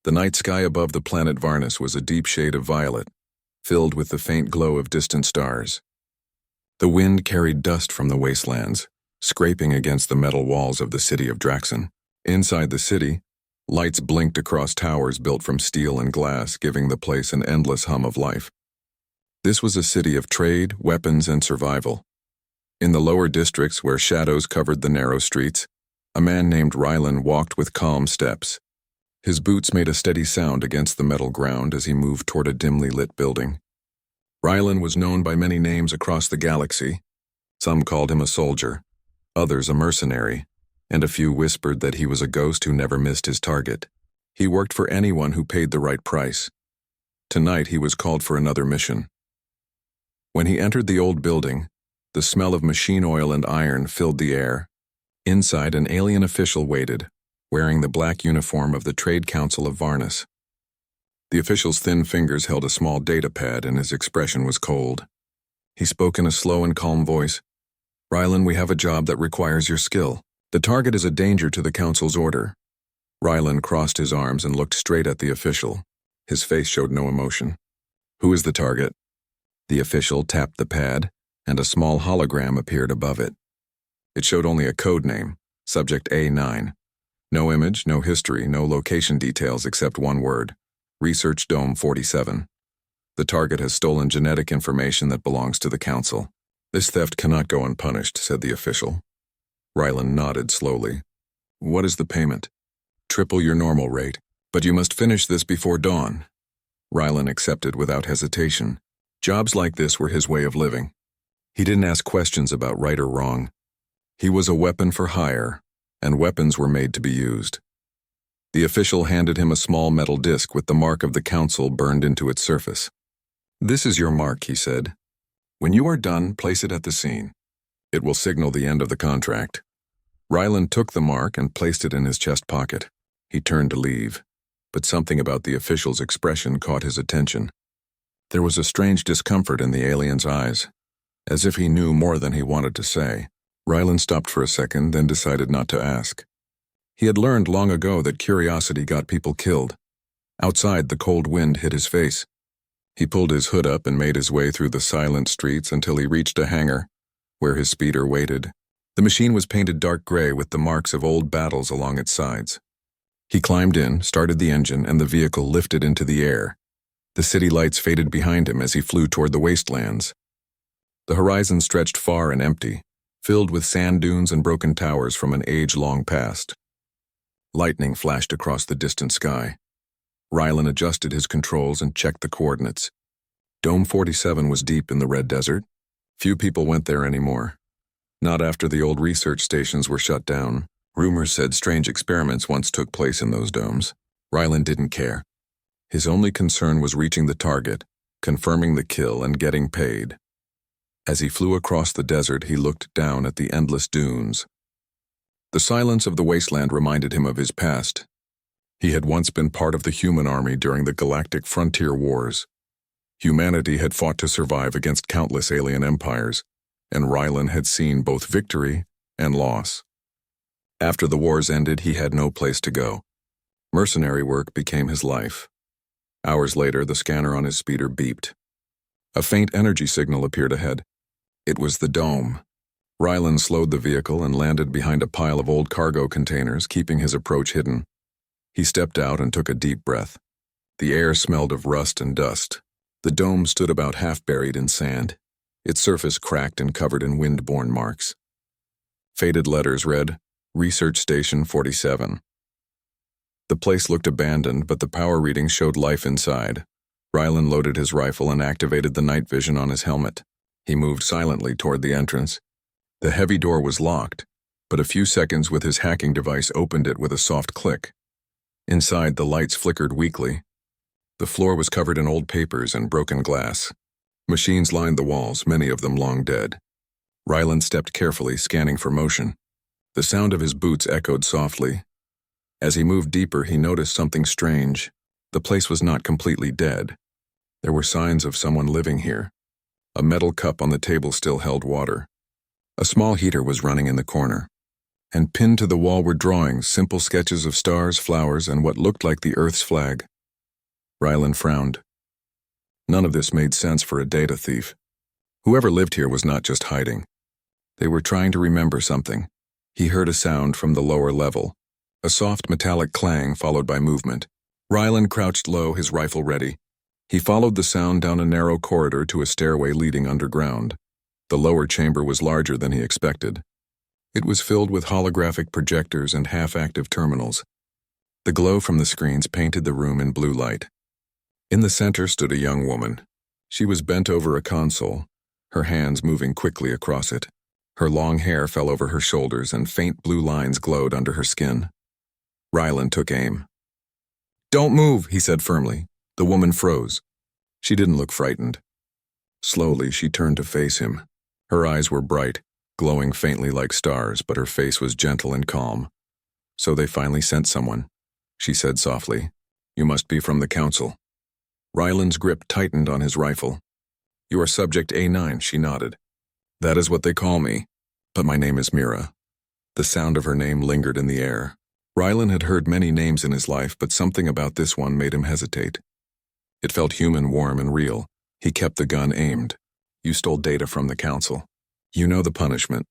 The night sky above the planet Varnus was a deep shade of violet, filled with the faint glow of distant stars. The wind carried dust from the wastelands, scraping against the metal walls of the city of Draxon. Inside the city, lights blinked across towers built from steel and glass, giving the place an endless hum of life. This was a city of trade, weapons, and survival. In the lower districts where shadows covered the narrow streets, a man named Rylan walked with calm steps. His boots made a steady sound against the metal ground as he moved toward a dimly lit building. Rylan was known by many names across the galaxy. Some called him a soldier, others a mercenary, and a few whispered that he was a ghost who never missed his target. He worked for anyone who paid the right price. Tonight he was called for another mission. When he entered the old building, the smell of machine oil and iron filled the air. Inside, an alien official waited, wearing the black uniform of the Trade Council of Varnus. The official's thin fingers held a small data pad and his expression was cold. He spoke in a slow and calm voice. "Rylan, we have a job that requires your skill. The target is a danger to the Council's order." Rylan crossed his arms and looked straight at the official. His face showed no emotion. "Who is the target?" The official tapped the pad, and a small hologram appeared above it. It showed only a code name, Subject A9. No image, no history, no location details except one word: Research Dome 47. The target has stolen genetic information that belongs to the Council. "This theft cannot go unpunished," said the official. Rylan nodded slowly. "What is the payment?" "Triple your normal rate, but you must finish this before dawn." Rylan accepted without hesitation. Jobs like this were his way of living. He didn't ask questions about right or wrong. He was a weapon for hire, and weapons were made to be used. The official handed him a small metal disc with the mark of the Council burned into its surface. "This is your mark," he said. "When you are done, place it at the scene. It will signal the end of the contract." Rylan took the mark and placed it in his chest pocket. He turned to leave, but something about the official's expression caught his attention. There was a strange discomfort in the alien's eyes, as if he knew more than he wanted to say. Rylan stopped for a second, then decided not to ask. He had learned long ago that curiosity got people killed. Outside, the cold wind hit his face. He pulled his hood up and made his way through the silent streets until he reached a hangar, where his speeder waited. The machine was painted dark gray with the marks of old battles along its sides. He climbed in, started the engine, and the vehicle lifted into the air. The city lights faded behind him as he flew toward the wastelands. The horizon stretched far and empty, filled with sand dunes and broken towers from an age-long past. Lightning flashed across the distant sky. Rylan adjusted his controls and checked the coordinates. Dome 47 was deep in the red desert. Few people went there anymore. Not after the old research stations were shut down. Rumors said strange experiments once took place in those domes. Rylan didn't care. His only concern was reaching the target, confirming the kill, and getting paid. As he flew across the desert, he looked down at the endless dunes. The silence of the wasteland reminded him of his past. He had once been part of the human army during the galactic frontier wars. Humanity had fought to survive against countless alien empires, and Rylan had seen both victory and loss. After the wars ended, he had no place to go. Mercenary work became his life. Hours later, the scanner on his speeder beeped. A faint energy signal appeared ahead. It was the dome. Rylan slowed the vehicle and landed behind a pile of old cargo containers, keeping his approach hidden. He stepped out and took a deep breath. The air smelled of rust and dust. The dome stood about half buried in sand, its surface cracked and covered in wind-borne marks. Faded letters read, "Research Station 47. The place looked abandoned, but the power readings showed life inside. Rylan loaded his rifle and activated the night vision on his helmet. He moved silently toward the entrance. The heavy door was locked, but a few seconds with his hacking device opened it with a soft click. Inside, the lights flickered weakly. The floor was covered in old papers and broken glass. Machines lined the walls, many of them long dead. Rylan stepped carefully, scanning for motion. The sound of his boots echoed softly. As he moved deeper, he noticed something strange. The place was not completely dead. There were signs of someone living here. A metal cup on the table still held water. A small heater was running in the corner. and pinned to the wall were drawings, simple sketches of stars, flowers, and what looked like the Earth's flag. Rylan frowned. None of this made sense for a data thief. Whoever lived here was not just hiding. They were trying to remember something. He heard a sound from the lower level, a soft metallic clang followed by movement. Rylan crouched low, his rifle ready. He followed the sound down a narrow corridor to a stairway leading underground. The lower chamber was larger than he expected. It was filled with holographic projectors and half-active terminals. The glow from the screens painted the room in blue light. In the center stood a young woman. She was bent over a console, her hands moving quickly across it. Her long hair fell over her shoulders and faint blue lines glowed under her skin. Rylan took aim. "Don't move," he said firmly. The woman froze. She didn't look frightened. Slowly, she turned to face him. Her eyes were bright, glowing faintly like stars, but her face was gentle and calm. "So they finally sent someone," she said softly. "You must be from the council." Rylan's grip tightened on his rifle. "You are Subject A9, she nodded. "That is what they call me, but my name is Mira." The sound of her name lingered in the air. Rylan had heard many names in his life, but something about this one made him hesitate. It felt human, warm, and real. He kept the gun aimed. "You stole data from the council. You know the punishment."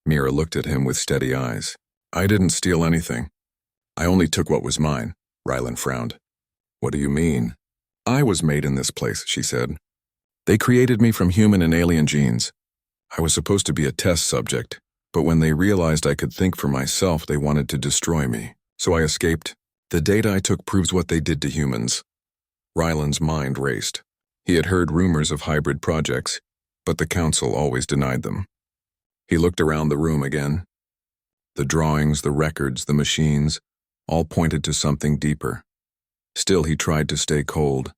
Mira looked at him with steady eyes. "I didn't steal anything. I only took what was mine." Rylan frowned. "What do you mean?" "I was made in this place," she said. "They created me from human and alien genes. I was supposed to be a test subject, but when they realized I could think for myself, they wanted to destroy me. So I escaped. The data I took proves what they did to humans." Rylan's mind raced. He had heard rumors of hybrid projects, but the council always denied them. He looked around the room again. The drawings, the records, the machines, all pointed to something deeper. Still, he tried to stay cold.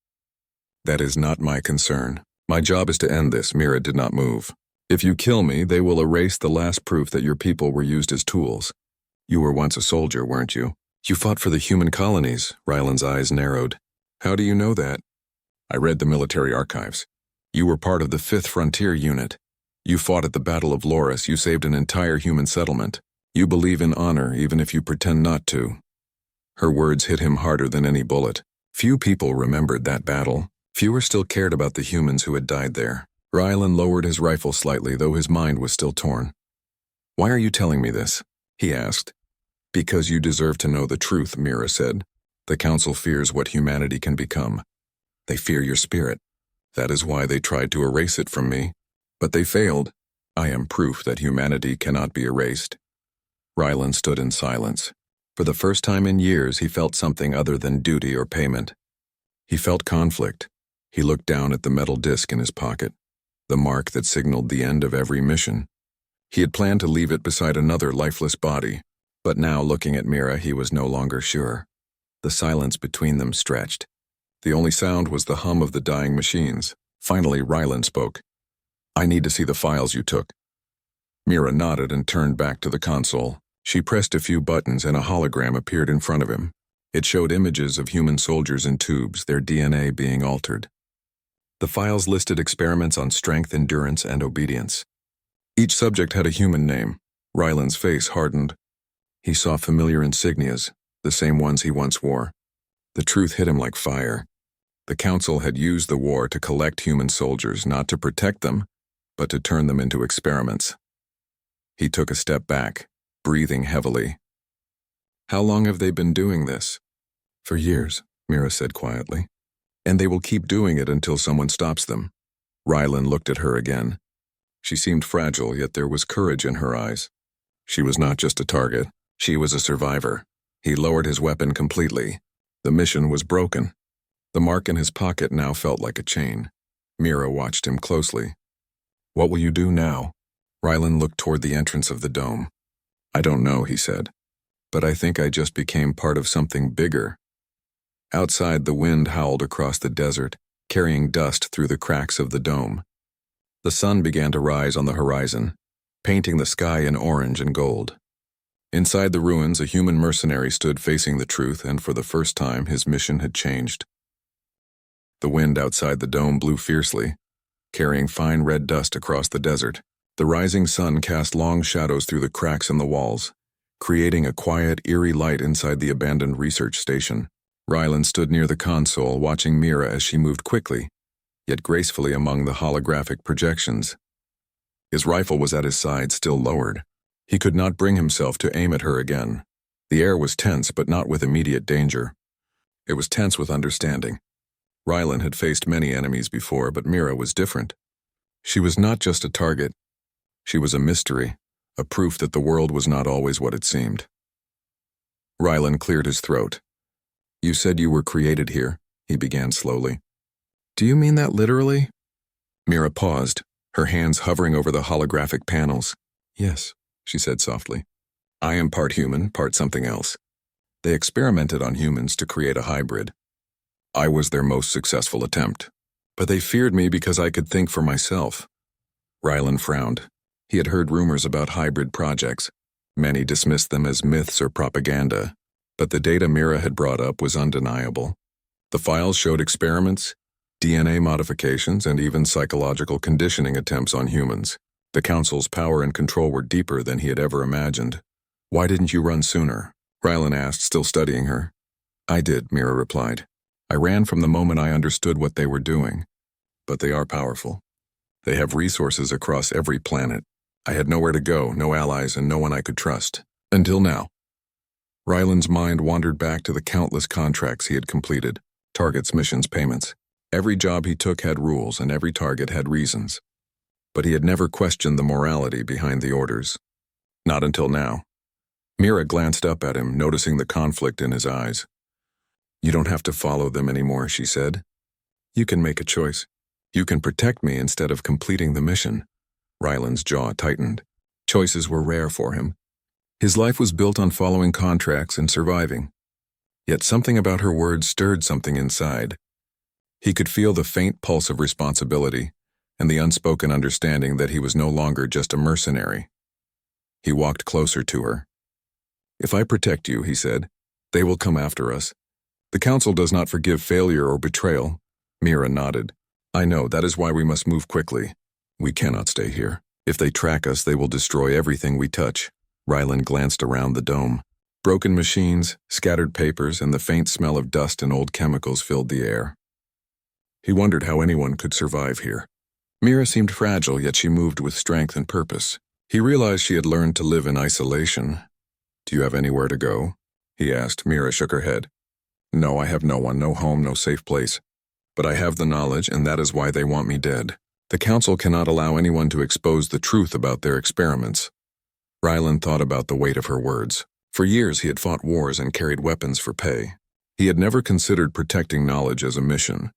"That is not my concern. My job is to end this." Mira did not move. "If you kill me, they will erase the last proof that your people were used as tools. You were once a soldier, weren't you? You fought for the human colonies." Rylan's eyes narrowed. "How do you know that?" "I read the military archives. You were part of the 5th Frontier Unit. You fought at the Battle of Loris. You saved an entire human settlement. You believe in honor, even if you pretend not to." Her words hit him harder than any bullet. Few people remembered that battle. Fewer still cared about the humans who had died there. Rylan lowered his rifle slightly, though his mind was still torn. "Why are you telling me this?" he asked. "Because you deserve to know the truth," Mira said. "The Council fears what humanity can become. They fear your spirit. That is why they tried to erase it from me. But they failed. I am proof that humanity cannot be erased." Rylan stood in silence. For the first time in years, he felt something other than duty or payment. He felt conflict. He looked down at the metal disc in his pocket, the mark that signaled the end of every mission. He had planned to leave it beside another lifeless body, but now, looking at Mira, he was no longer sure. The silence between them stretched. The only sound was the hum of the dying machines. Finally, Rylan spoke. "I need to see the files you took." Mira nodded and turned back to the console. She pressed a few buttons and a hologram appeared in front of him. It showed images of human soldiers in tubes, their DNA being altered. The files listed experiments on strength, endurance, and obedience. Each subject had a human name. Rylan's face hardened. He saw familiar insignias, the same ones he once wore. The truth hit him like fire. The Council had used the war to collect human soldiers, not to protect them, but to turn them into experiments. He took a step back, breathing heavily. "How long have they been doing this?" "For years," Mira said quietly. "And they will keep doing it until someone stops them." Rylan looked at her again. She seemed fragile, yet there was courage in her eyes. She was not just a target. She was a survivor. He lowered his weapon completely. The mission was broken. The mark in his pocket now felt like a chain. Mira watched him closely. "What will you do now?" Rylan looked toward the entrance of the dome. "I don't know," he said. "But I think I just became part of something bigger." Outside, the wind howled across the desert, carrying dust through the cracks of the dome. The sun began to rise on the horizon, painting the sky in orange and gold. Inside the ruins, a human mercenary stood facing the truth, and for the first time, his mission had changed. The wind outside the dome blew fiercely, carrying fine red dust across the desert. The rising sun cast long shadows through the cracks in the walls, creating a quiet, eerie light inside the abandoned research station. Rylan stood near the console, watching Mira as she moved quickly, yet gracefully among the holographic projections. His rifle was at his side, still lowered. He could not bring himself to aim at her again. The air was tense, but not with immediate danger. It was tense with understanding. Rylan had faced many enemies before, but Mira was different. She was not just a target. She was a mystery, a proof that the world was not always what it seemed. Rylan cleared his throat. "You said you were created here," he began slowly. "Do you mean that literally?" Mira paused, her hands hovering over the holographic panels. "Yes," she said softly. "I am part human, part something else. They experimented on humans to create a hybrid. I was their most successful attempt. But they feared me because I could think for myself." Rylan frowned. He had heard rumors about hybrid projects. Many dismissed them as myths or propaganda. But the data Mira had brought up was undeniable. The files showed experiments, DNA modifications, and even psychological conditioning attempts on humans. The Council's power and control were deeper than he had ever imagined. "Why didn't you run sooner?" Rylan asked, still studying her. "I did," Mira replied. "I ran from the moment I understood what they were doing. But they are powerful. They have resources across every planet. I had nowhere to go, no allies, and no one I could trust. Until now." Rylan's mind wandered back to the countless contracts he had completed, targets, missions, payments. Every job he took had rules, and every target had reasons. But he had never questioned the morality behind the orders. Not until now. Mira glanced up at him, noticing the conflict in his eyes. "You don't have to follow them anymore," she said. "You can make a choice. You can protect me instead of completing the mission." Rylan's jaw tightened. Choices were rare for him. His life was built on following contracts and surviving. Yet something about her words stirred something inside. He could feel the faint pulse of responsibility and the unspoken understanding that he was no longer just a mercenary. He walked closer to her. "If I protect you," he said, "they will come after us. The Council does not forgive failure or betrayal." Mira nodded. "I know, that is why we must move quickly. We cannot stay here. If they track us, they will destroy everything we touch." Rylan glanced around the dome. Broken machines, scattered papers, and the faint smell of dust and old chemicals filled the air. He wondered how anyone could survive here. Mira seemed fragile, yet she moved with strength and purpose. He realized she had learned to live in isolation. "Do you have anywhere to go?" he asked. Mira shook her head. "No, I have no one, no home, no safe place. But I have the knowledge, and that is why they want me dead. The Council cannot allow anyone to expose the truth about their experiments." Rylan thought about the weight of her words. For years he had fought wars and carried weapons for pay. He had never considered protecting knowledge as a mission,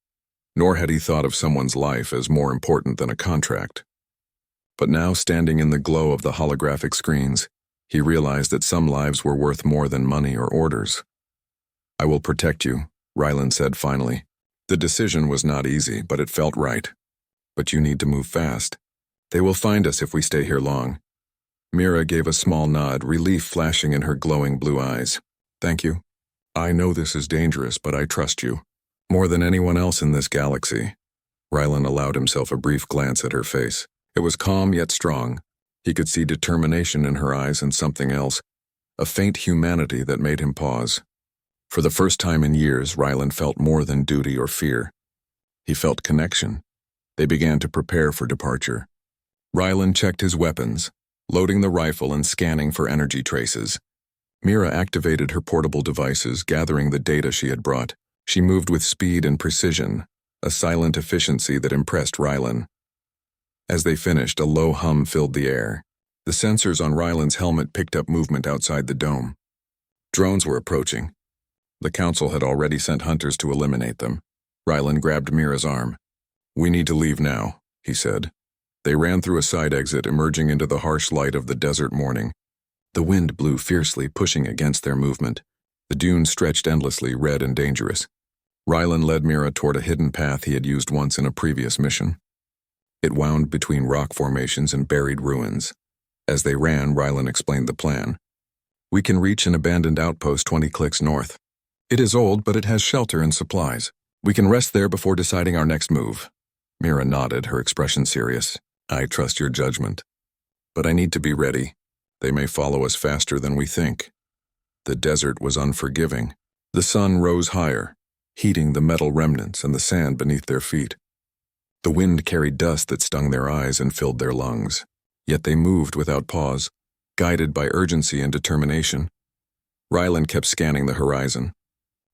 nor had he thought of someone's life as more important than a contract. But now, standing in the glow of the holographic screens, he realized that some lives were worth more than money or orders. "I will protect you," Rylan said finally. The decision was not easy, but it felt right. "But you need to move fast. They will find us if we stay here long." Mira gave a small nod, relief flashing in her glowing blue eyes. "Thank you. I know this is dangerous, but I trust you. More than anyone else in this galaxy." Rylan allowed himself a brief glance at her face. It was calm yet strong. He could see determination in her eyes and something else, a faint humanity that made him pause. For the first time in years, Rylan felt more than duty or fear. He felt connection. They began to prepare for departure. Rylan checked his weapons, loading the rifle and scanning for energy traces. Mira activated her portable devices, gathering the data she had brought. She moved with speed and precision, a silent efficiency that impressed Rylan. As they finished, a low hum filled the air. The sensors on Rylan's helmet picked up movement outside the dome. Drones were approaching. The Council had already sent hunters to eliminate them. Rylan grabbed Mira's arm. "We need to leave now," he said. They ran through a side exit, emerging into the harsh light of the desert morning. The wind blew fiercely, pushing against their movement. The dunes stretched endlessly, red and dangerous. Rylan led Mira toward a hidden path he had used once in a previous mission. It wound between rock formations and buried ruins. As they ran, Rylan explained the plan. "We can reach an abandoned outpost 20 clicks north. It is old, but it has shelter and supplies. We can rest there before deciding our next move." Mira nodded, her expression serious. "I trust your judgment. But I need to be ready. They may follow us faster than we think. The desert was unforgiving. The sun rose higher, heating the metal remnants and the sand beneath their feet. The wind carried dust that stung their eyes and filled their lungs. Yet they moved without pause, guided by urgency and determination. Rylan kept scanning the horizon.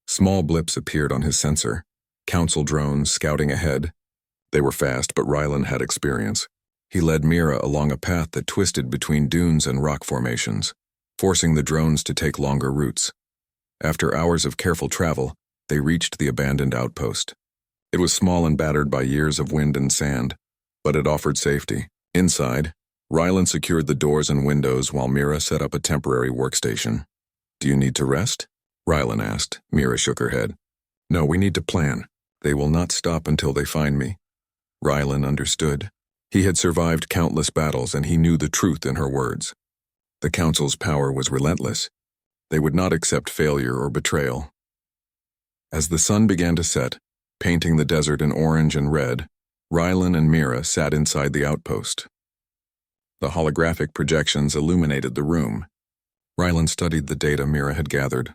Small blips appeared on his sensor. Council drones scouting ahead. They were fast, but Rylan had experience. He led Mira along a path that twisted between dunes and rock formations, forcing the drones to take longer routes. After hours of careful travel, they reached the abandoned outpost. It was small and battered by years of wind and sand, but it offered safety. Inside, Rylan secured the doors and windows while Mira set up a temporary workstation. "Do you need to rest?" Rylan asked. Mira shook her head. "No, we need to plan. They will not stop until they find me." Rylan understood. He had survived countless battles and he knew the truth in her words. The Council's power was relentless. They would not accept failure or betrayal. As the sun began to set, painting the desert in orange and red, Rylan and Mira sat inside the outpost. The holographic projections illuminated the room. Rylan studied the data Mira had gathered.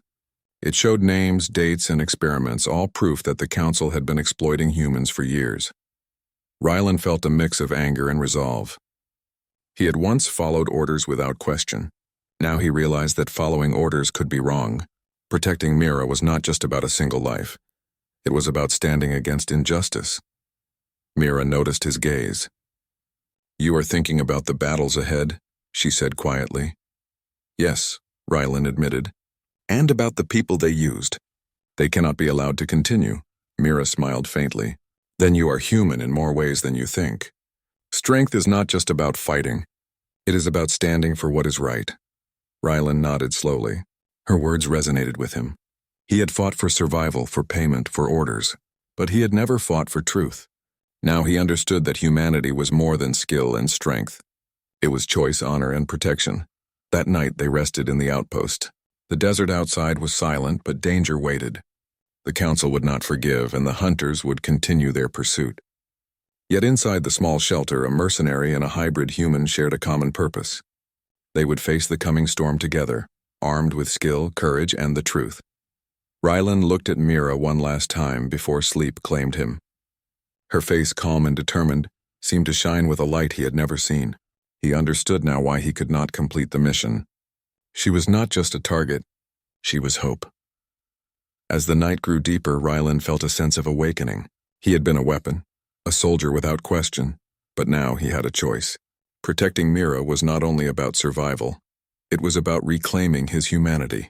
It showed names, dates, and experiments, all proof that the Council had been exploiting humans for years. Rylan felt a mix of anger and resolve. He had once followed orders without question. Now he realized that following orders could be wrong. Protecting Mira was not just about a single life. It was about standing against injustice. Mira noticed his gaze. "You are thinking about the battles ahead," she said quietly. "Yes," Rylan admitted. "And about the people they used. They cannot be allowed to continue." Mira smiled faintly. "Then you are human in more ways than you think. Strength is not just about fighting. It is about standing for what is right." Rylan nodded slowly. Her words resonated with him. He had fought for survival, for payment, for orders, but he had never fought for truth. Now he understood that humanity was more than skill and strength. It was choice, honor, and protection. That night they rested in the outpost. The desert outside was silent, but danger waited. The Council would not forgive, and the hunters would continue their pursuit. Yet inside the small shelter, a mercenary and a hybrid human shared a common purpose. They would face the coming storm together, armed with skill, courage, and the truth. Rylan looked at Mira one last time before sleep claimed him. Her face, calm and determined, seemed to shine with a light he had never seen. He understood now why he could not complete the mission. She was not just a target, she was hope. As the night grew deeper, Rylan felt a sense of awakening. He had been a weapon, a soldier without question, but now he had a choice. Protecting Mira was not only about survival, it was about reclaiming his humanity.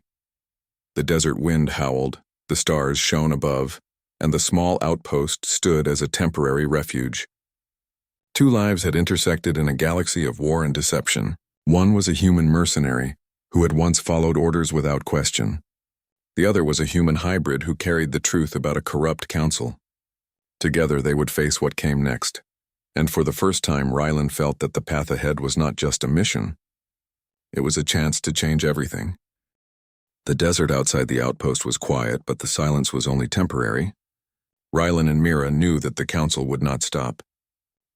The desert wind howled, the stars shone above, and the small outpost stood as a temporary refuge. Two lives had intersected in a galaxy of war and deception. One was a human mercenary who had once followed orders without question. The other was a human hybrid who carried the truth about a corrupt council. Together they would face what came next, and for the first time Rylan felt that the path ahead was not just a mission. It was a chance to change everything. The desert outside the outpost was quiet, but the silence was only temporary. Rylan and Mira knew that the council would not stop.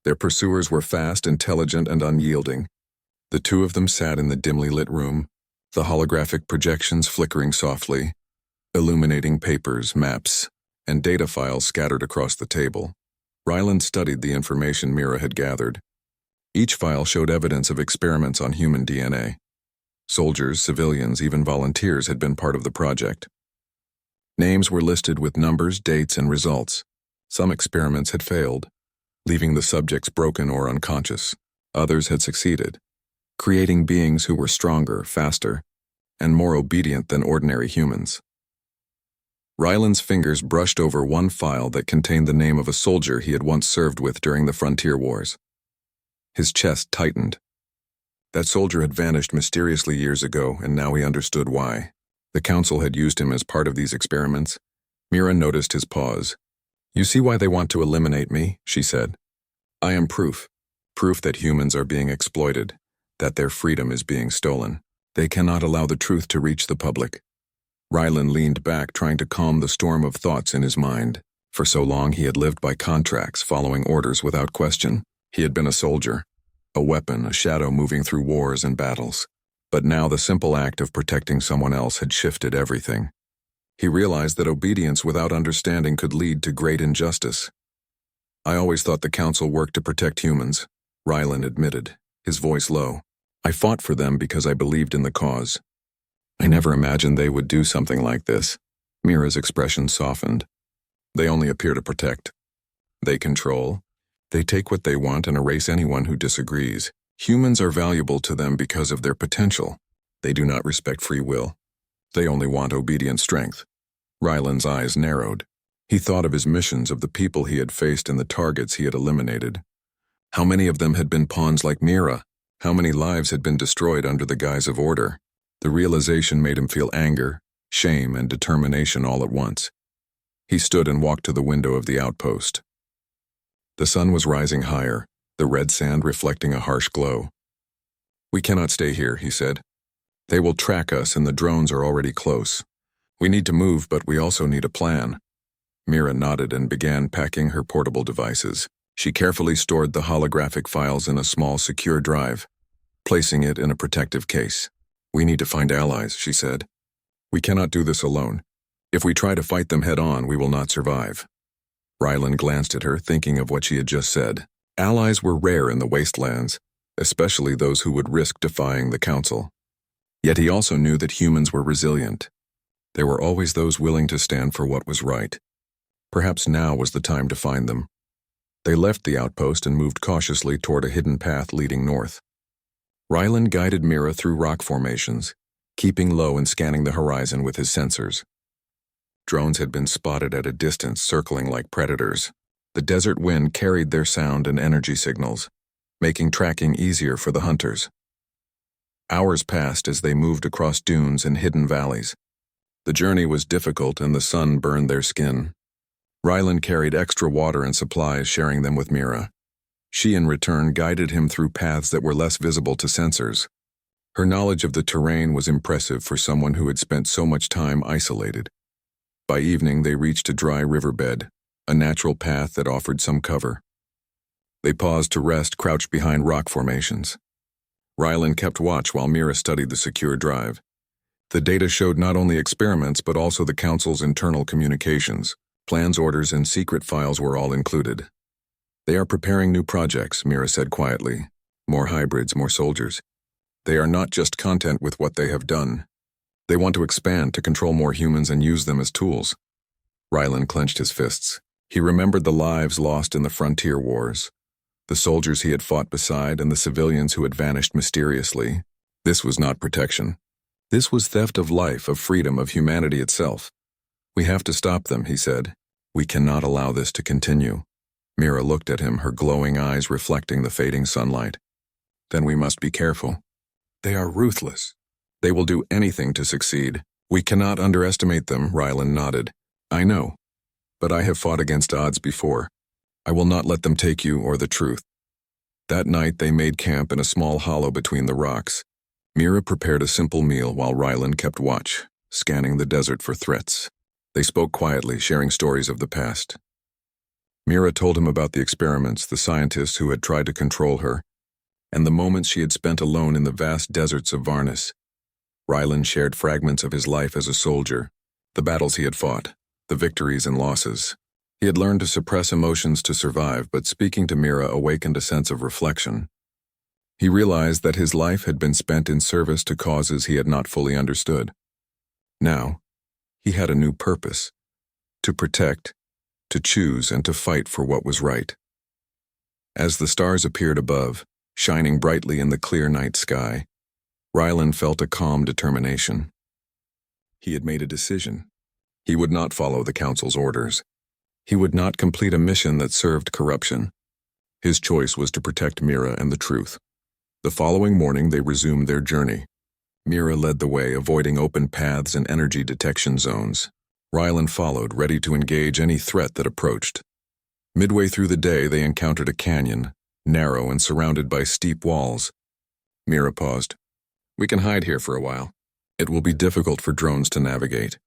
Their pursuers were fast, intelligent, and unyielding. The two of them sat in the dimly lit room, the holographic projections flickering softly, illuminating papers, maps, and data files scattered across the table. Rylan studied the information Mira had gathered. Each file showed evidence of experiments on human DNA. Soldiers, civilians, even volunteers had been part of the project. Names were listed with numbers, dates, and results. Some experiments had failed, leaving the subjects broken or unconscious. Others had succeeded, creating beings who were stronger, faster, and more obedient than ordinary humans. Rylan's fingers brushed over one file that contained the name of a soldier he had once served with during the frontier wars. His chest tightened. That soldier had vanished mysteriously years ago, and now he understood why. The council had used him as part of these experiments. Mira noticed his pause. "You see why they want to eliminate me," she said. "I am proof that humans are being exploited, that their freedom is being stolen. They cannot allow the truth to reach the public." Rylan leaned back, trying to calm the storm of thoughts in his mind. For so long he had lived by contracts, following orders without question. He had been a soldier, a weapon, a shadow moving through wars and battles. But now the simple act of protecting someone else had shifted everything. He realized that obedience without understanding could lead to great injustice. "I always thought the council worked to protect humans," Rylan admitted, his voice low. "I fought for them because I believed in the cause. I never imagined they would do something like this." Mira's expression softened. "They only appear to protect. They control. They take what they want and erase anyone who disagrees. Humans are valuable to them because of their potential. They do not respect free will. They only want obedient strength." Rylan's eyes narrowed. He thought of his missions, of the people he had faced and the targets he had eliminated. How many of them had been pawns like Mira? How many lives had been destroyed under the guise of order? The realization made him feel anger, shame, and determination all at once. He stood and walked to the window of the outpost. The sun was rising higher, the red sand reflecting a harsh glow. "We cannot stay here," he said. "They will track us and the drones are already close. We need to move, but we also need a plan." Mira nodded and began packing her portable devices. She carefully stored the holographic files in a small secure drive, placing it in a protective case. "We need to find allies," she said. "We cannot do this alone. If we try to fight them head-on, we will not survive." Rylan glanced at her, thinking of what she had just said. Allies were rare in the wastelands, especially those who would risk defying the council. Yet he also knew that humans were resilient. There were always those willing to stand for what was right. Perhaps now was the time to find them. They left the outpost and moved cautiously toward a hidden path leading north. Rylan guided Mira through rock formations, keeping low and scanning the horizon with his sensors. Drones had been spotted at a distance, circling like predators. The desert wind carried their sound and energy signals, making tracking easier for the hunters. Hours passed as they moved across dunes and hidden valleys. The journey was difficult and the sun burned their skin. Rylan carried extra water and supplies, sharing them with Mira. She, in return, guided him through paths that were less visible to sensors. Her knowledge of the terrain was impressive for someone who had spent so much time isolated. By evening, they reached a dry riverbed, a natural path that offered some cover. They paused to rest, crouched behind rock formations. Rylan kept watch while Mira studied the secure drive. The data showed not only experiments but also the council's internal communications. Plans, orders, and secret files were all included. "They are preparing new projects," Mira said quietly. "More hybrids, more soldiers. They are not just content with what they have done. They want to expand, to control more humans and use them as tools." Rylan clenched his fists. He remembered the lives lost in the frontier wars, the soldiers he had fought beside and the civilians who had vanished mysteriously. This was not protection. This was theft of life, of freedom, of humanity itself. "We have to stop them," he said. "We cannot allow this to continue." Mira looked at him, her glowing eyes reflecting the fading sunlight. "Then we must be careful. They are ruthless. They will do anything to succeed. We cannot underestimate them," Rylan nodded. "I know, but I have fought against odds before. I will not let them take you or the truth." That night they made camp in a small hollow between the rocks. Mira prepared a simple meal while Rylan kept watch, scanning the desert for threats. They spoke quietly, sharing stories of the past. Mira told him about the experiments, the scientists who had tried to control her, and the moments she had spent alone in the vast deserts of Varnis. Rylan shared fragments of his life as a soldier, the battles he had fought, the victories and losses. He had learned to suppress emotions to survive, but speaking to Mira awakened a sense of reflection. He realized that his life had been spent in service to causes he had not fully understood. Now, he had a new purpose: to protect, to choose, and to fight for what was right. As the stars appeared above, shining brightly in the clear night sky, Rylan felt a calm determination. He had made a decision. He would not follow the council's orders. He would not complete a mission that served corruption. His choice was to protect Mira and the truth. The following morning they resumed their journey. Mira led the way, avoiding open paths and energy detection zones. Rylan followed, ready to engage any threat that approached. Midway through the day they encountered a canyon, narrow and surrounded by steep walls. Mira paused. "We can hide here for a while. It will be difficult for drones to navigate."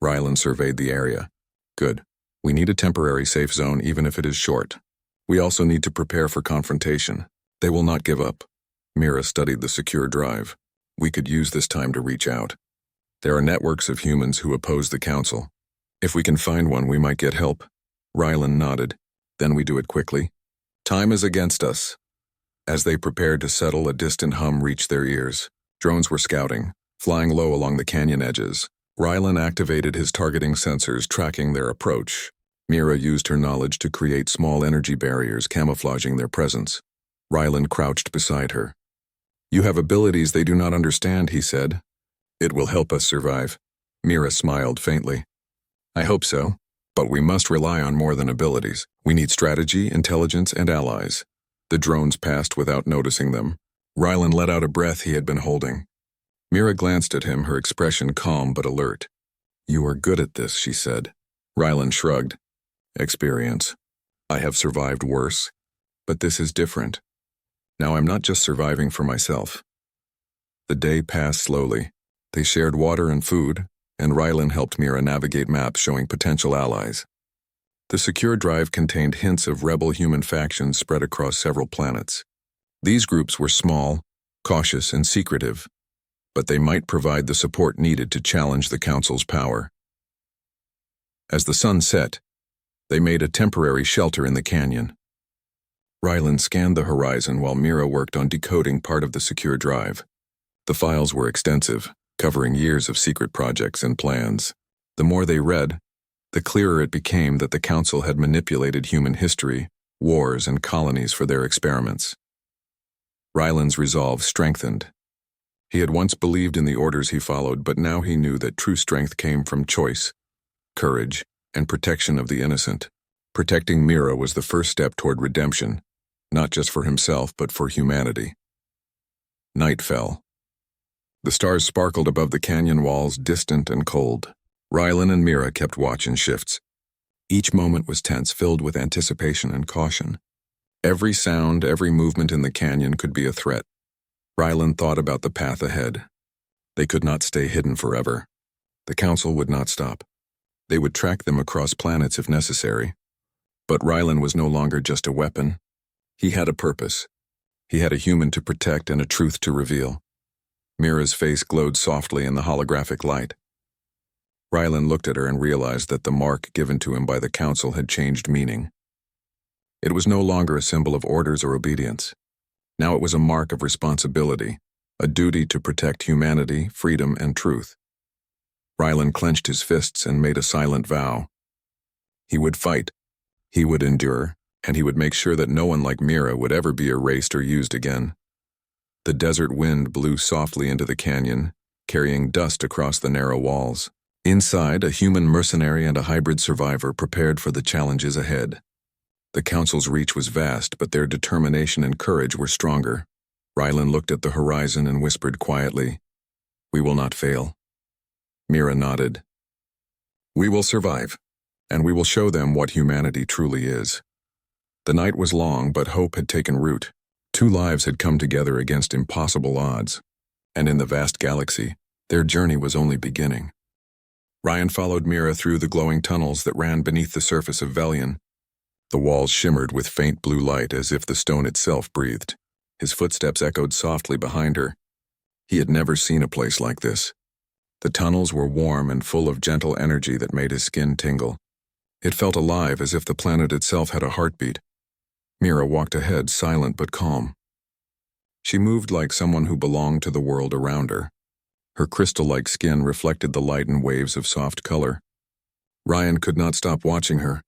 Rylan surveyed the area. "Good. We need a temporary safe zone even if it is short. We also need to prepare for confrontation. They will not give up." Mira studied the secure drive. We could use this time to reach out. There are networks of humans who oppose the council. If we can find one, we might get help. Rylan nodded. Then we do it quickly. Time is against us. As they prepared to settle, a distant hum reached their ears. Drones were scouting, flying low along the canyon edges. Rylan activated his targeting sensors, tracking their approach. Mira used her knowledge to create small energy barriers, camouflaging their presence. Rylan crouched beside her. You have abilities they do not understand, he said. It will help us survive. Mira smiled faintly. I hope so, but we must rely on more than abilities. We need strategy, intelligence, and allies. The drones passed without noticing them. Rylan let out a breath he had been holding. Mira glanced at him, her expression calm but alert. You are good at this, she said. Rylan shrugged. Experience. I have survived worse, but this is different. Now I'm not just surviving for myself. The day passed slowly. They shared water and food, and Rylan helped Mira navigate maps showing potential allies. The secure drive contained hints of rebel human factions spread across several planets. These groups were small, cautious, and secretive, but they might provide the support needed to challenge the Council's power. As the sun set, they made a temporary shelter in the canyon. Rylan scanned the horizon while Mira worked on decoding part of the secure drive. The files were extensive, covering years of secret projects and plans. The more they read, the clearer it became that the Council had manipulated human history, wars, and colonies for their experiments. Rylan's resolve strengthened. He had once believed in the orders he followed, but now he knew that true strength came from choice, courage, and protection of the innocent. Protecting Mira was the first step toward redemption, not just for himself but for humanity. Night fell. The stars sparkled above the canyon walls, distant and cold. Rylan and Mira kept watch in shifts. Each moment was tense, filled with anticipation and caution. Every sound, every movement in the canyon could be a threat. Rylan thought about the path ahead. They could not stay hidden forever. The Council would not stop. They would track them across planets if necessary. But Rylan was no longer just a weapon. He had a purpose. He had a human to protect and a truth to reveal. Mira's face glowed softly in the holographic light. Rylan looked at her and realized that the mark given to him by the Council had changed meaning. It was no longer a symbol of orders or obedience. Now it was a mark of responsibility, a duty to protect humanity, freedom, and truth. Rylan clenched his fists and made a silent vow. He would fight, he would endure, and he would make sure that no one like Mira would ever be erased or used again. The desert wind blew softly into the canyon, carrying dust across the narrow walls. Inside, a human mercenary and a hybrid survivor prepared for the challenges ahead. The Council's reach was vast, but their determination and courage were stronger. Rylan looked at the horizon and whispered quietly, "We will not fail." Mira nodded. "We will survive, and we will show them what humanity truly is." The night was long, but hope had taken root. 2 lives had come together against impossible odds, and in the vast galaxy, their journey was only beginning. Ryan followed Mira through the glowing tunnels that ran beneath the surface of Velion. The walls shimmered with faint blue light as if the stone itself breathed. His footsteps echoed softly behind her. He had never seen a place like this. The tunnels were warm and full of gentle energy that made his skin tingle. It felt alive, as if the planet itself had a heartbeat. Mira walked ahead, silent but calm. She moved like someone who belonged to the world around her. Her crystal-like skin reflected the light in waves of soft color. Ryan could not stop watching her.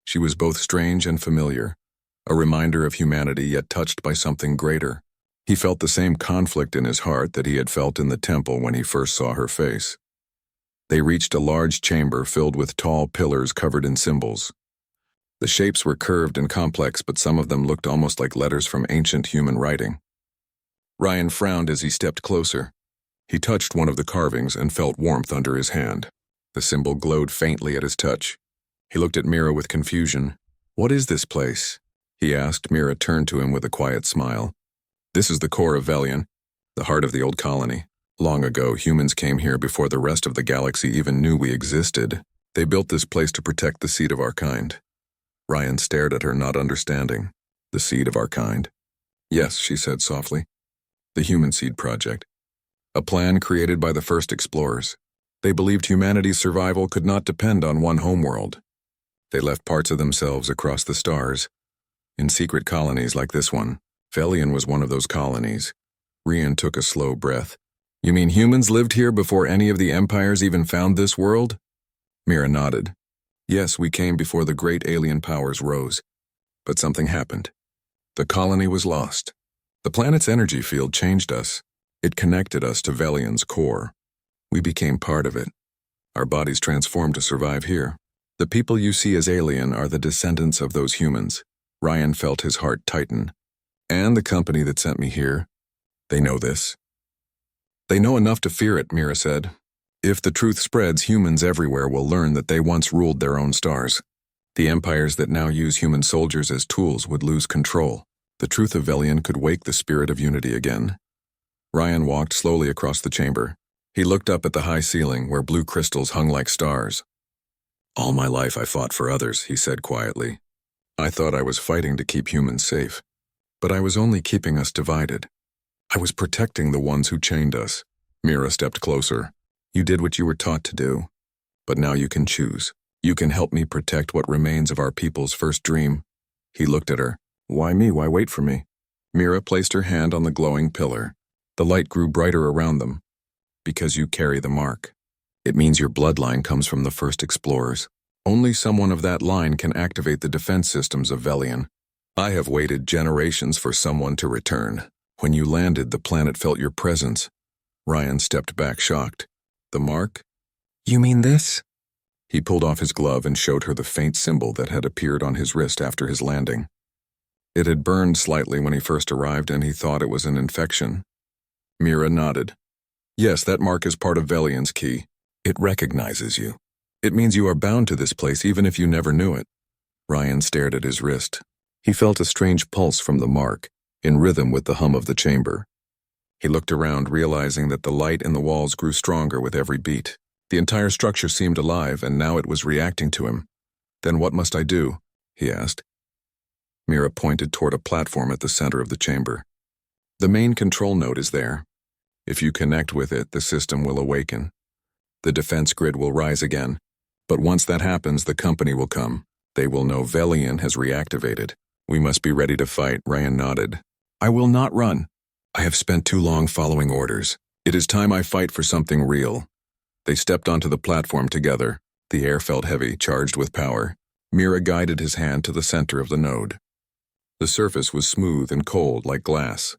She was both strange and familiar, a reminder of humanity yet touched by something greater. He felt the same conflict in his heart that he had felt in the temple when he first saw her face. They reached a large chamber filled with tall pillars covered in symbols. The shapes were curved and complex, but some of them looked almost like letters from ancient human writing. Ryan frowned as he stepped closer. He touched one of the carvings and felt warmth under his hand. The symbol glowed faintly at his touch. He looked at Mira with confusion. "What is this place?" he asked. Mira turned to him with a quiet smile. "This is the core of Velion, the heart of the old colony. Long ago, humans came here before the rest of the galaxy even knew we existed. They built this place to protect the seed of our kind." Ryan stared at her, not understanding. "The seed of our kind?" "Yes," she said softly. "The Human Seed Project. a plan created by the first explorers. They believed humanity's survival could not depend on one homeworld. They left parts of themselves across the stars, in secret colonies like this one. Velian was one of those colonies. Rian took a slow breath. You mean humans lived here before any of the empires even found this world? Mira nodded. Yes, we came before the great alien powers rose. But something happened. The colony was lost. The planet's energy field changed us. It connected us to Velian's core. We became part of it. Our bodies transformed to survive here. The people you see as alien are the descendants of those humans. Ryan felt his heart tighten. And the company that sent me here, they know this. They know enough to fear it, Mira said. If the truth spreads, humans everywhere will learn that they once ruled their own stars. The empires that now use human soldiers as tools would lose control. The truth of Velian could wake the spirit of unity again. Ryan walked slowly across the chamber. He looked up at the high ceiling where blue crystals hung like stars. All my life I fought for others, he said quietly. I thought I was fighting to keep humans safe. But I was only keeping us divided. I was protecting the ones who chained us. Mira stepped closer. You did what you were taught to do. But now you can choose. You can help me protect what remains of our people's first dream. He looked at her. Why me? Why wait for me? Mira placed her hand on the glowing pillar. The light grew brighter around them. Because you carry the mark. It means your bloodline comes from the first explorers. Only someone of that line can activate the defense systems of Velian. I have waited generations for someone to return. When you landed, the planet felt your presence. Ryan stepped back shocked. The mark? You mean this? He pulled off his glove and showed her the faint symbol that had appeared on his wrist after his landing. It had burned slightly when he first arrived, and he thought it was an infection. Mira nodded. Yes, that mark is part of Velian's key. It recognizes you. It means you are bound to this place even if you never knew it. Ryan stared at his wrist. He felt a strange pulse from the mark, in rhythm with the hum of the chamber. He looked around, realizing that the light in the walls grew stronger with every beat. The entire structure seemed alive, and now it was reacting to him. Then what must I do? He asked. Mira pointed toward a platform at the center of the chamber. The main control node is there. If you connect with it, the system will awaken. The defense grid will rise again. But once that happens, the company will come. They will know Velian has reactivated. We must be ready to fight, Ryan nodded. I will not run. I have spent too long following orders. It is time I fight for something real. They stepped onto the platform together. The air felt heavy, charged with power. Mira guided his hand to the center of the node. The surface was smooth and cold like glass.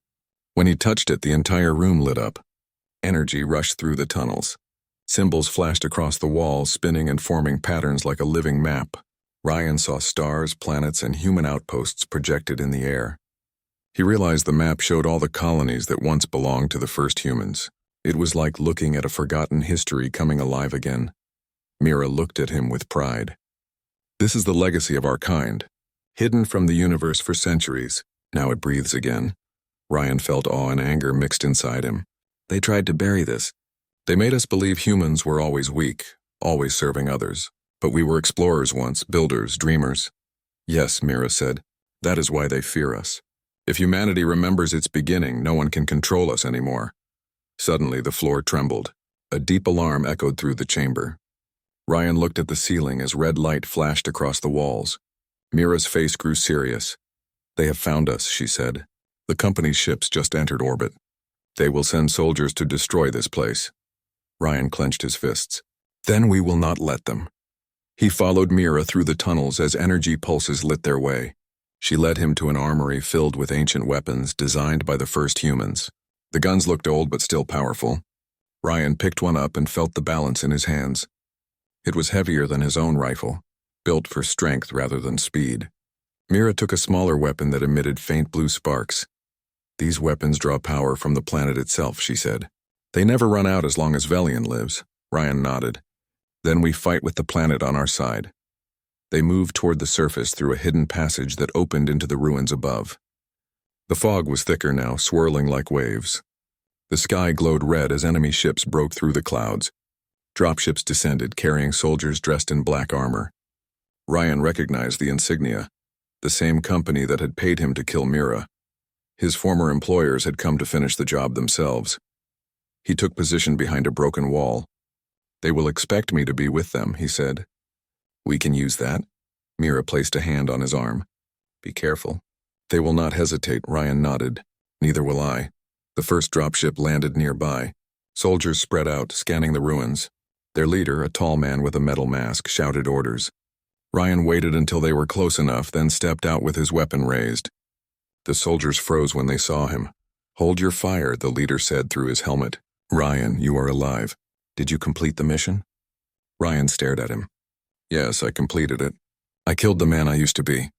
When he touched it, the entire room lit up. Energy rushed through the tunnels. Symbols flashed across the walls, spinning and forming patterns like a living map. Ryan saw stars, planets, and human outposts projected in the air. He realized the map showed all the colonies that once belonged to the first humans. It was like looking at a forgotten history coming alive again. Mira looked at him with pride. This is the legacy of our kind. Hidden from the universe for centuries, now it breathes again. Ryan felt awe and anger mixed inside him. They tried to bury this. They made us believe humans were always weak, always serving others. But we were explorers once, builders, dreamers. Yes, Mira said. That is why they fear us. If humanity remembers its beginning, no one can control us anymore. Suddenly, the floor trembled. A deep alarm echoed through the chamber. Ryan looked at the ceiling as red light flashed across the walls. Mira's face grew serious. They have found us, she said. The company's ships just entered orbit. They will send soldiers to destroy this place. Ryan clenched his fists. Then we will not let them. He followed Mira through the tunnels as energy pulses lit their way. She led him to an armory filled with ancient weapons designed by the first humans. The guns looked old but still powerful. Ryan picked one up and felt the balance in his hands. It was heavier than his own rifle, built for strength rather than speed. Mira took a smaller weapon that emitted faint blue sparks. These weapons draw power from the planet itself, she said. They never run out as long as Velian lives. Ryan nodded. Then we fight with the planet on our side. They moved toward the surface through a hidden passage that opened into the ruins above. The fog was thicker now, swirling like waves. The sky glowed red as enemy ships broke through the clouds. Dropships descended, carrying soldiers dressed in black armor. Ryan recognized the insignia, the same company that had paid him to kill Mira. His former employers had come to finish the job themselves. He took position behind a broken wall. "They will expect me to be with them," he said. "We can use that." Mira placed a hand on his arm. "Be careful." "They will not hesitate," Ryan nodded. "Neither will I." The first dropship landed nearby. Soldiers spread out, scanning the ruins. Their leader, a tall man with a metal mask, shouted orders. Ryan waited until they were close enough, then stepped out with his weapon raised. The soldiers froze when they saw him. "Hold your fire," the leader said through his helmet. "Ryan, you are alive. Did you complete the mission?" Ryan stared at him. "Yes, I completed it. I killed the man I used to be."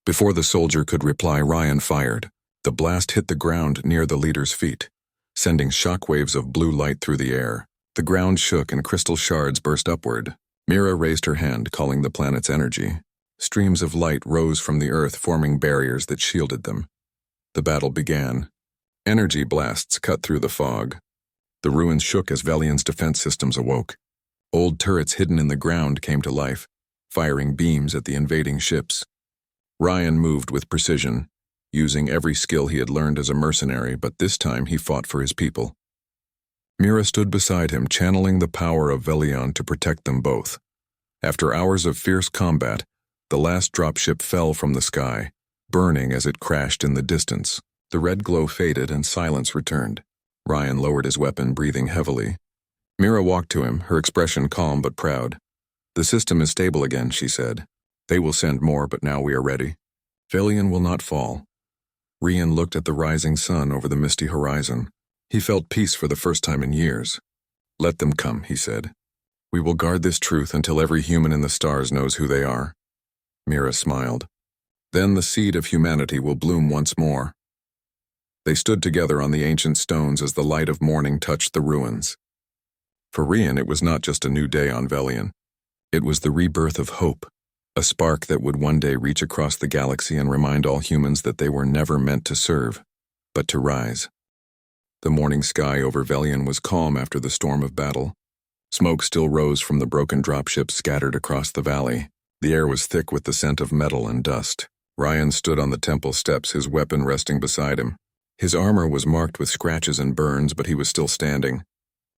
Before the soldier could reply, Ryan fired. The blast hit the ground near the leader's feet, sending shockwaves of blue light through the air. The ground shook and crystal shards burst upward. Mira raised her hand, calling the planet's energy. Streams of light rose from the earth, forming barriers that shielded them. The battle began. Energy blasts cut through the fog. The ruins shook as Velian's defense systems awoke. Old turrets hidden in the ground came to life, firing beams at the invading ships. Ryan moved with precision, using every skill he had learned as a mercenary, but this time he fought for his people. Mira stood beside him, channeling the power of Velion to protect them both. After hours of fierce combat, the last dropship fell from the sky, burning as it crashed in the distance. The red glow faded and silence returned. Ryan lowered his weapon, breathing heavily. Mira walked to him, her expression calm but proud. "The system is stable again," she said. "They will send more, but now we are ready. Velion will not fall." Rian looked at the rising sun over the misty horizon. He felt peace for the first time in years. "Let them come," he said. "We will guard this truth until every human in the stars knows who they are." Mira smiled. "Then the seed of humanity will bloom once more." They stood together on the ancient stones as the light of morning touched the ruins. For Rian, it was not just a new day on Velion. It was the rebirth of hope, a spark that would one day reach across the galaxy and remind all humans that they were never meant to serve, but to rise. The morning sky over Velion was calm after the storm of battle. Smoke still rose from the broken dropships scattered across the valley. The air was thick with the scent of metal and dust. Ryan stood on the temple steps, his weapon resting beside him. His armor was marked with scratches and burns, but he was still standing.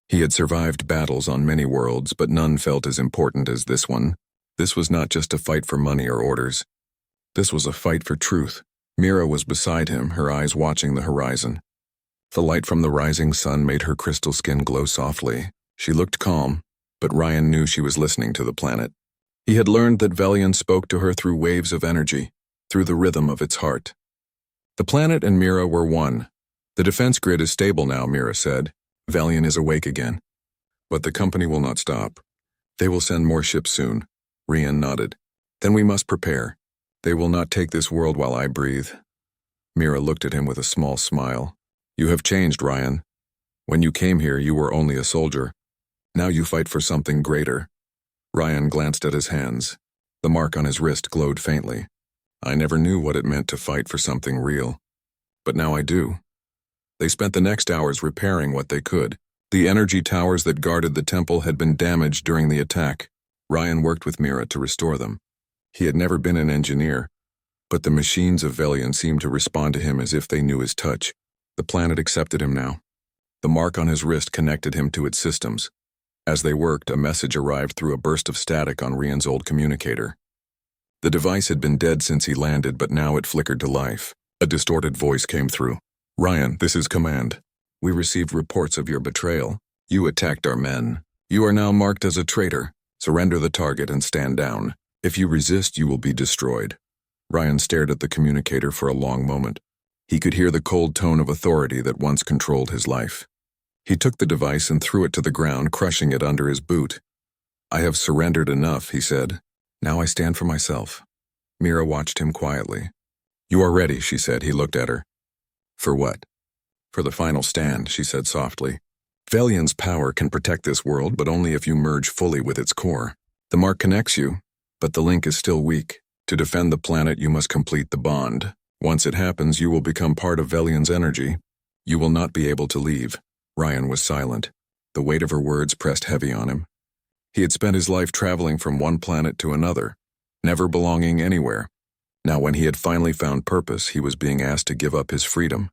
He had survived battles on many worlds, but none felt as important as this one. This was not just a fight for money or orders. This was a fight for truth. Mira was beside him, her eyes watching the horizon. The light from the rising sun made her crystal skin glow softly. She looked calm, but Ryan knew she was listening to the planet. He had learned that Velion spoke to her through waves of energy, through the rhythm of its heart. The planet and Mira were one. "The defense grid is stable now," Mira said. "Velion is awake again. But the company will not stop. They will send more ships soon." Rian nodded. "Then we must prepare. They will not take this world while I breathe." Mira looked at him with a small smile. "You have changed, Ryan. When you came here, you were only a soldier. Now you fight for something greater." Ryan glanced at his hands. The mark on his wrist glowed faintly. "I never knew what it meant to fight for something real. But now I do." They spent the next hours repairing what they could. The energy towers that guarded the temple had been damaged during the attack. Ryan worked with Mira to restore them. He had never been an engineer, but the machines of Velion seemed to respond to him as if they knew his touch. The planet accepted him now. The mark on his wrist connected him to its systems. As they worked, a message arrived through a burst of static on Rian's old communicator. The device had been dead since he landed, but now it flickered to life. A distorted voice came through. "Ryan, this is Command. We received reports of your betrayal. You attacked our men. You are now marked as a traitor. Surrender the target and stand down. If you resist, you will be destroyed." Ryan stared at the communicator for a long moment. He could hear the cold tone of authority that once controlled his life. He took the device and threw it to the ground, crushing it under his boot. "I have surrendered enough," he said. "Now I stand for myself." Mira watched him quietly. "You are ready," she said. He looked at her. "For what?" "For the final stand," she said softly. "Velion's power can protect this world, but only if you merge fully with its core. The mark connects you, but the link is still weak. To defend the planet, you must complete the bond. Once it happens, you will become part of Velion's energy. You will not be able to leave." Ryan was silent. The weight of her words pressed heavy on him. He had spent his life traveling from one planet to another, never belonging anywhere. Now, when he had finally found purpose, he was being asked to give up his freedom.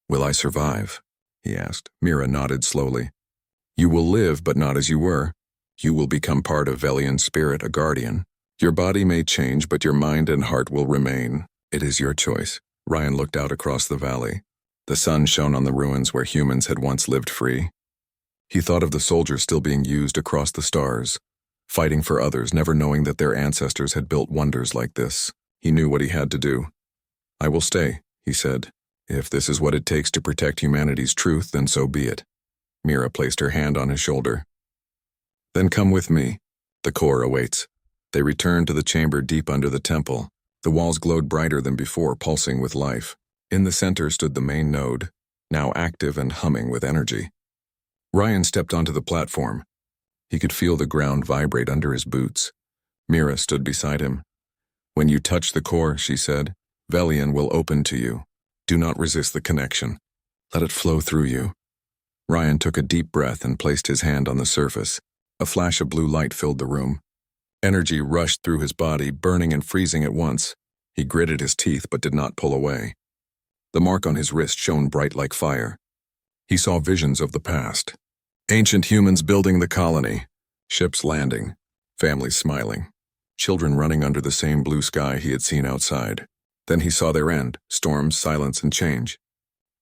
"Will I survive?" he asked. Mira nodded slowly. You will live, but not as you were. You will become part of Velian's spirit, a guardian. Your body may change, but your mind and heart will remain. It is your choice. Ryan looked out across the valley. The sun shone on the ruins where humans had once lived free. He thought of the soldiers still being used across the stars, fighting for others, never knowing that their ancestors had built wonders like this. He knew what he had to do. I will stay, he said. If this is what it takes to protect humanity's truth, then so be it. Mira placed her hand on his shoulder. Then come with me. The core awaits. They returned to the chamber deep under the temple. The walls glowed brighter than before, pulsing with life. In the center stood the main node, now active and humming with energy. Ryan stepped onto the platform. He could feel the ground vibrate under his boots. Mira stood beside him. When you touch the core, she said, Velian will open to you. Do not resist the connection. Let it flow through you. Ryan took a deep breath and placed his hand on the surface. A flash of blue light filled the room. Energy rushed through his body, burning and freezing at once. He gritted his teeth but did not pull away. The mark on his wrist shone bright like fire. He saw visions of the past. Ancient humans building the colony, ships landing, families smiling, children running under the same blue sky he had seen outside. Then he saw their end, storms, silence, and change.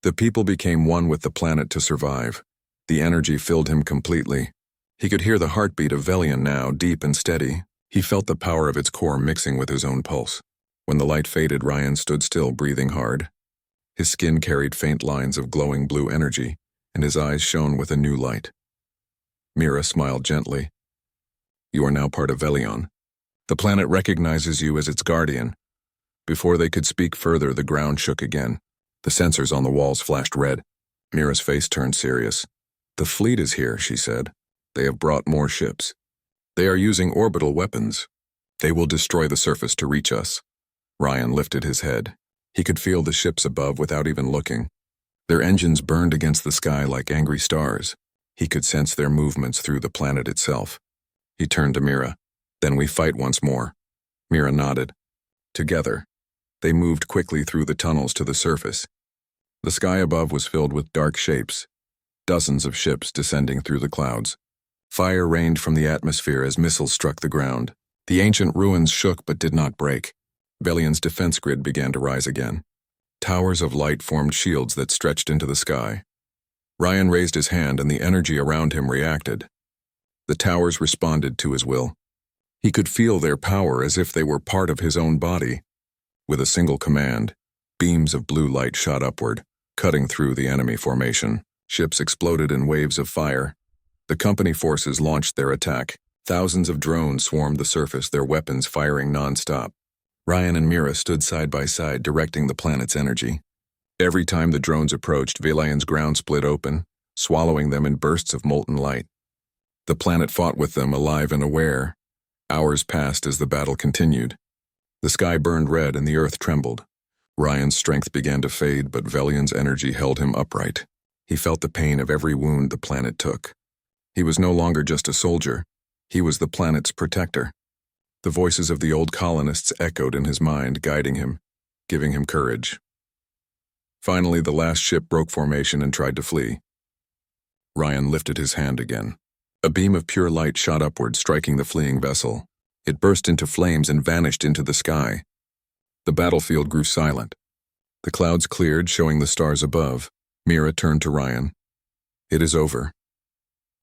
The people became one with the planet to survive. The energy filled him completely. He could hear the heartbeat of Velian now, deep and steady. He felt the power of its core mixing with his own pulse. When the light faded, Ryan stood still, breathing hard. His skin carried faint lines of glowing blue energy, and his eyes shone with a new light. Mira smiled gently. You are now part of Velion. The planet recognizes you as its guardian. Before they could speak further, the ground shook again. The sensors on the walls flashed red. Mira's face turned serious. The fleet is here, she said. They have brought more ships. They are using orbital weapons. They will destroy the surface to reach us. Ryan lifted his head. He could feel the ships above without even looking. Their engines burned against the sky like angry stars. He could sense their movements through the planet itself. He turned to Mira. Then we fight once more. Mira nodded. Together, they moved quickly through the tunnels to the surface. The sky above was filled with dark shapes, dozens of ships descending through the clouds. Fire rained from the atmosphere as missiles struck the ground. The ancient ruins shook but did not break. Velian's defense grid began to rise again. Towers of light formed shields that stretched into the sky. Ryan raised his hand and the energy around him reacted. The towers responded to his will. He could feel their power as if they were part of his own body. With a single command, beams of blue light shot upward, cutting through the enemy formation. Ships exploded in waves of fire. The company forces launched their attack. Thousands of drones swarmed the surface, their weapons firing non-stop. Ryan and Mira stood side by side, directing the planet's energy. Every time the drones approached, Velian's ground split open, swallowing them in bursts of molten light. The planet fought with them, alive and aware. Hours passed as the battle continued. The sky burned red and the earth trembled. Ryan's strength began to fade, but Velian's energy held him upright. He felt the pain of every wound the planet took. He was no longer just a soldier. He was the planet's protector. The voices of the old colonists echoed in his mind, guiding him, giving him courage. Finally, the last ship broke formation and tried to flee. Ryan lifted his hand again. A beam of pure light shot upward, striking the fleeing vessel. It burst into flames and vanished into the sky. The battlefield grew silent. The clouds cleared, showing the stars above. Mira turned to Ryan. It is over.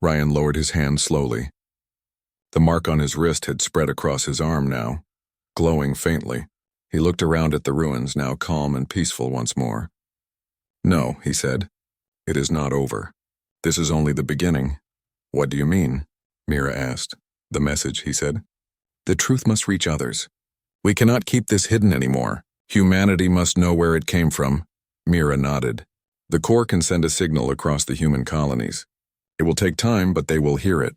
Ryan lowered his hand slowly. The mark on his wrist had spread across his arm now, glowing faintly. He looked around at the ruins, now calm and peaceful once more. No, he said. It is not over. This is only the beginning. What do you mean? Mira asked. The message, he said. The truth must reach others. We cannot keep this hidden anymore. Humanity must know where it came from. Mira nodded. The core can send a signal across the human colonies. It will take time, but they will hear it.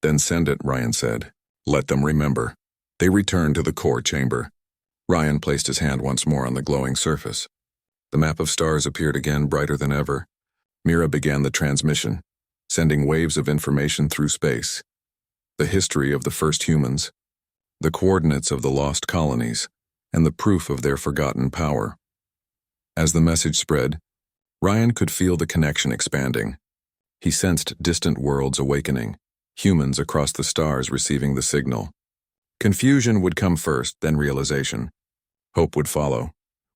Then send it, Ryan said. Let them remember. They returned to the core chamber. Ryan placed his hand once more on the glowing surface. The map of stars appeared again, brighter than ever. Mira began the transmission, sending waves of information through space. The history of the first humans, the coordinates of the lost colonies, and the proof of their forgotten power. As the message spread, Ryan could feel the connection expanding. He sensed distant worlds awakening, humans across the stars receiving the signal. Confusion would come first, then realization. Hope would follow.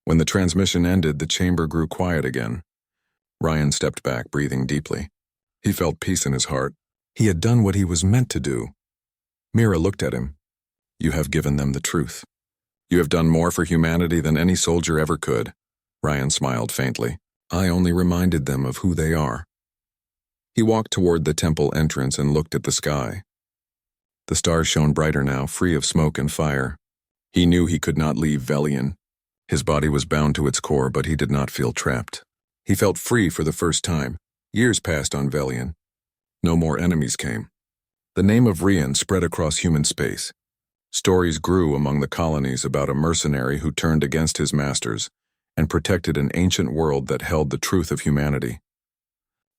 When the transmission ended, the chamber grew quiet again. Ryan stepped back, breathing deeply. He felt peace in his heart. He had done what he was meant to do. Mira looked at him. You have given them the truth. You have done more for humanity than any soldier ever could. Ryan smiled faintly. I only reminded them of who they are. He walked toward the temple entrance and looked at the sky. The stars shone brighter now, free of smoke and fire. He knew he could not leave Velian. His body was bound to its core, but he did not feel trapped. He felt free for the first time. Years passed on Velian. No more enemies came. The name of Rian spread across human space. Stories grew among the colonies about a mercenary who turned against his masters and protected an ancient world that held the truth of humanity.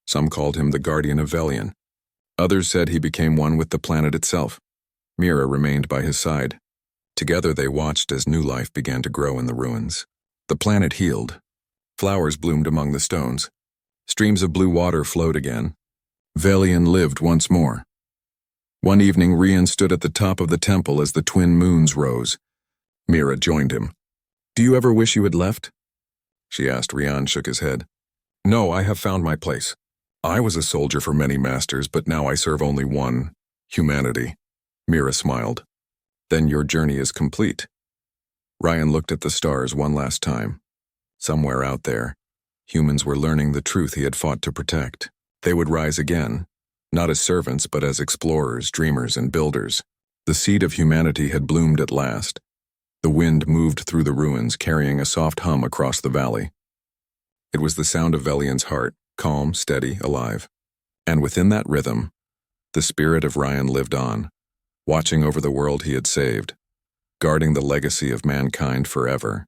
Some called him the guardian of Velian. Others said he became one with the planet itself. Mira remained by his side. Together they watched as new life began to grow in the ruins. The planet healed. Flowers bloomed among the stones. Streams of blue water flowed again. Velian lived once more. One evening, Rian stood at the top of the temple as the twin moons rose. Mira joined him. Do you ever wish you had left? She asked. Rian shook his head. No, I have found my place. I was a soldier for many masters, but now I serve only one, humanity. Mira smiled. Then your journey is complete. Ryan looked at the stars one last time. Somewhere out there, humans were learning the truth he had fought to protect. They would rise again, not as servants but as explorers, dreamers, and builders. The seed of humanity had bloomed at last. The wind moved through the ruins, carrying a soft hum across the valley. It was the sound of Velian's heart, calm, steady, alive. And within that rhythm, the spirit of Ryan lived on, watching over the world he had saved, guarding the legacy of mankind forever.